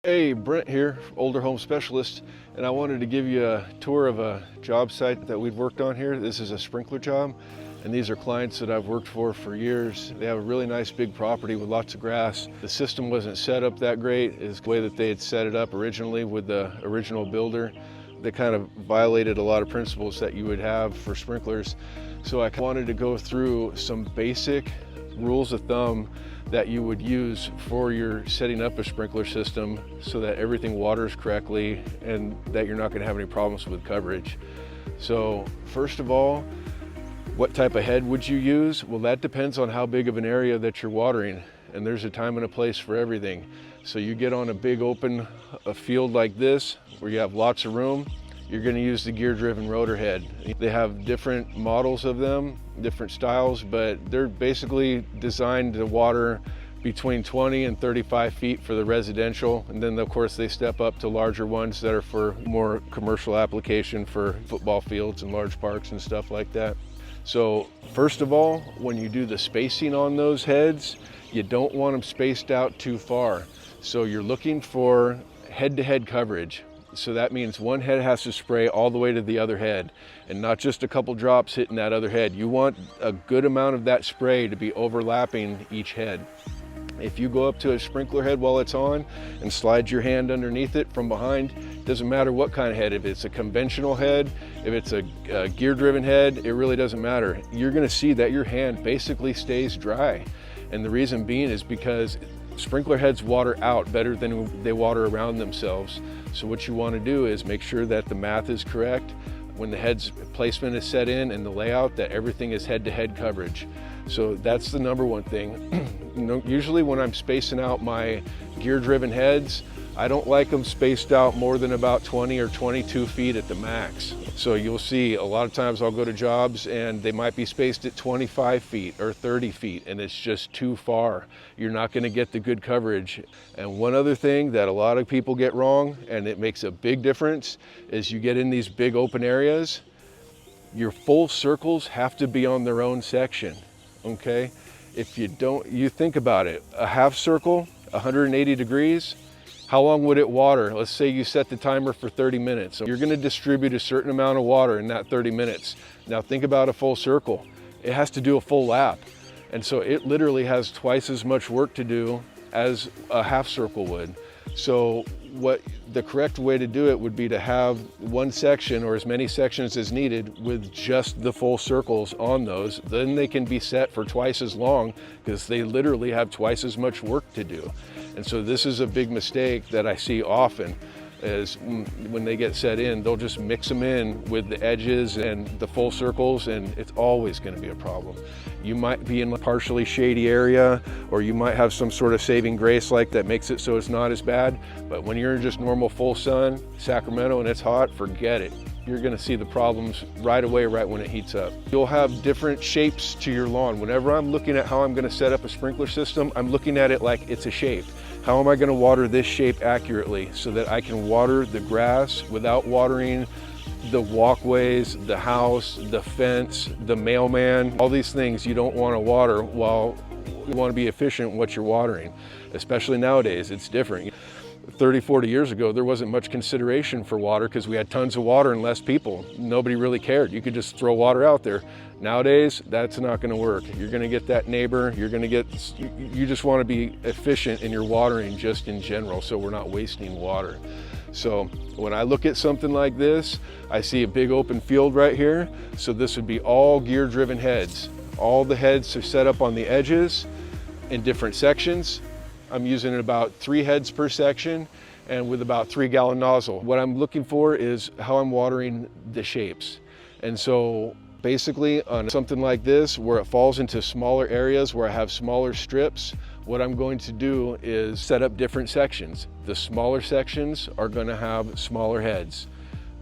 Hey, Brent here, older home specialist, and I wanted to give you a tour of a job site that we've worked on here. This is a sprinkler job, and these are clients that I've worked for years. They have a really nice big property with lots of grass. The system wasn't set up that great. It's the way that they had set it up originally with the original builder. They kind of violated a lot of principles that you would have for sprinklers. So I wanted to go through some basic rules of thumb that you would use for your setting up a sprinkler system so that everything waters correctly and that you're not going to have any problems with coverage. So first of all, what type of head would you use? Well, that depends on how big of an area that you're watering, and there's a time and a place for everything. So you get on a big open field like this where you have lots of room, you're going to use the gear-driven rotor head. They have different models of them, different styles, but they're basically designed to water between 20 and 35 feet for the residential. And then of course they step up to larger ones that are for more commercial application for football fields and large parks and stuff like that. So first of all, when you do the spacing on those heads, you don't want them spaced out too far. So you're looking for head-to-head coverage. So that means one head has to spray all the way to the other head and not just a couple drops hitting that other head. You want a good amount of that spray to be overlapping each head. If you go up to a sprinkler head while it's on and slide your hand underneath it from behind, doesn't matter what kind of head, if it's a conventional head, if it's a gear-driven head, it really doesn't matter. You're gonna see that your hand basically stays dry. And the reason being is because sprinkler heads water out better than they water around themselves. So what you want to do is make sure that the math is correct when the head's placement is set in and the layout, that everything is head-to-head coverage. So that's the number one thing. Usually when I'm spacing out my gear-driven heads, I don't like them spaced out more than about 20 or 22 feet at the max. So you'll see a lot of times I'll go to jobs and they might be spaced at 25 feet or 30 feet and it's just too far. You're not going to get the good coverage. And one other thing that a lot of people get wrong, and it makes a big difference, is you get in these big open areas, your full circles have to be on their own section, okay? If you don't, you think about it, a half circle, 180 degrees, how long would it water? Let's say you set the timer for 30 minutes. So you're going to distribute a certain amount of water in that 30 minutes. Now think about a full circle. It has to do a full lap. And so it literally has twice as much work to do as a half circle would. So what the correct way to do it would be to have one section or as many sections as needed with just the full circles on those. Then they can be set for twice as long because they literally have twice as much work to do. And so this is a big mistake that I see often, is when they get set in, they'll just mix them in with the edges and the full circles, and it's always going to be a problem. You might be in a partially shady area, or you might have some sort of saving grace like that makes it so it's not as bad. But when you're in just normal full sun, Sacramento, and it's hot, forget it. You're going to see the problems right away, right when it heats up. You'll have different shapes to your lawn. Whenever I'm looking at how I'm going to set up a sprinkler system, I'm looking at it like it's a shape. How am I going to water this shape accurately so that I can water the grass without watering the walkways, the house, the fence, the mailman, all these things you don't want to water while you want to be efficient in what you're watering. Especially nowadays, it's different. 30, 40 years ago, there wasn't much consideration for water because we had tons of water and less people. Nobody really cared. You could just throw water out there. Nowadays, that's not going to work. You're going to get that neighbor. You just want to be efficient in your watering just in general, so we're not wasting water. So when I look at something like this, I see a big open field right here. So this would be all gear-driven heads. All the heads are set up on the edges in different sections. I'm using about 3 heads per section and with about 3-gallon nozzle. What I'm looking for is how I'm watering the shapes. And so basically on something like this, where it falls into smaller areas where I have smaller strips, what I'm going to do is set up different sections. The smaller sections are going to have smaller heads.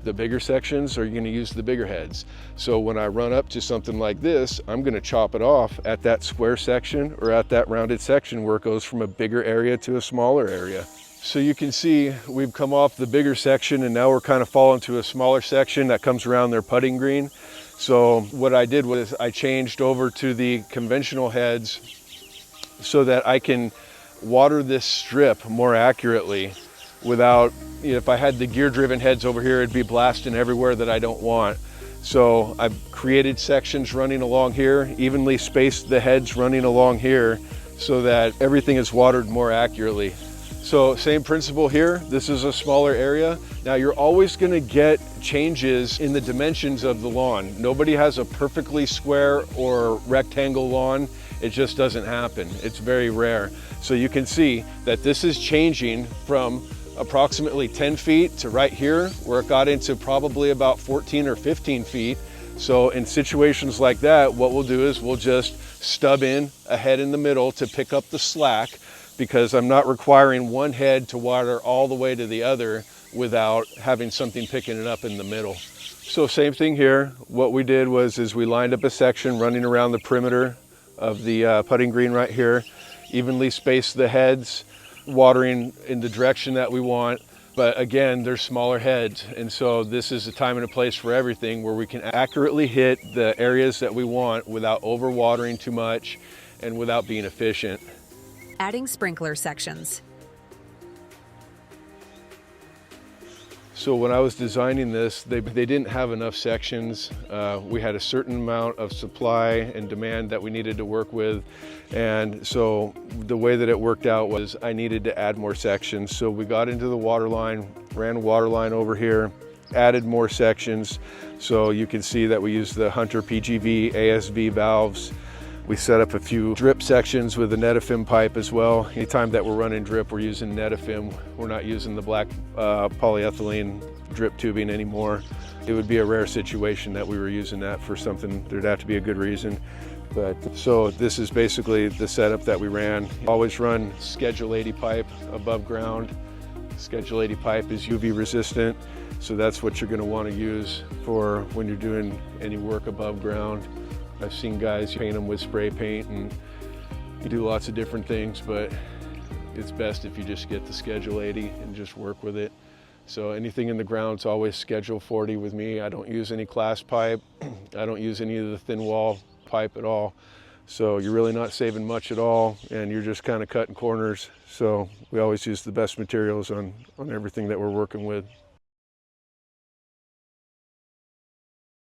The bigger sections are going to use the bigger heads. So when I run up to something like this, I'm going to chop it off at that square section or at that rounded section where it goes from a bigger area to a smaller area. So you can see we've come off the bigger section and now we're kind of falling to a smaller section that comes around their putting green. So what I did was I changed over to the conventional heads so that I can water this strip more accurately without, if I had the gear driven heads over here, it'd be blasting everywhere that I don't want. So I've created sections running along here, evenly spaced the heads running along here so that everything is watered more accurately. So same principle here. This is a smaller area. Now you're always going to get changes in the dimensions of the lawn. Nobody has a perfectly square or rectangle lawn. It just doesn't happen. It's very rare. So you can see that this is changing from approximately 10 feet to right here, where it got into probably about 14 or 15 feet. So in situations like that, what we'll do is we'll just stub in a head in the middle to pick up the slack, because I'm not requiring one head to water all the way to the other without having something picking it up in the middle. So same thing here. What we did was we lined up a section running around the perimeter of the putting green right here, evenly spaced the heads, watering in the direction that we want. But again, there's smaller heads, and so this is a time and a place for everything where we can accurately hit the areas that we want without overwatering too much and without being efficient. Adding sprinkler sections. So when I was designing this, they didn't have enough sections. We had a certain amount of supply and demand that we needed to work with. And so the way that it worked out was I needed to add more sections. So we got into the water line, ran a water line over here, added more sections. So you can see that we used the Hunter PGV ASV valves. We set up a few drip sections with the Netafim pipe as well. Anytime that we're running drip, we're using Netafim. We're not using the black polyethylene drip tubing anymore. It would be a rare situation that we were using that for something. There'd have to be a good reason. But so this is basically the setup that we ran. Always run Schedule 80 pipe above ground. Schedule 80 pipe is UV resistant, so that's what you're going to want to use for when you're doing any work above ground. I've seen guys paint them with spray paint, and you do lots of different things, but it's best if you just get the Schedule 80 and just work with it. So anything in the ground's always Schedule 40 with me. I don't use any class pipe. I don't use any of the thin wall pipe at all. So you're really not saving much at all, and you're just kind of cutting corners. So we always use the best materials on everything that we're working with.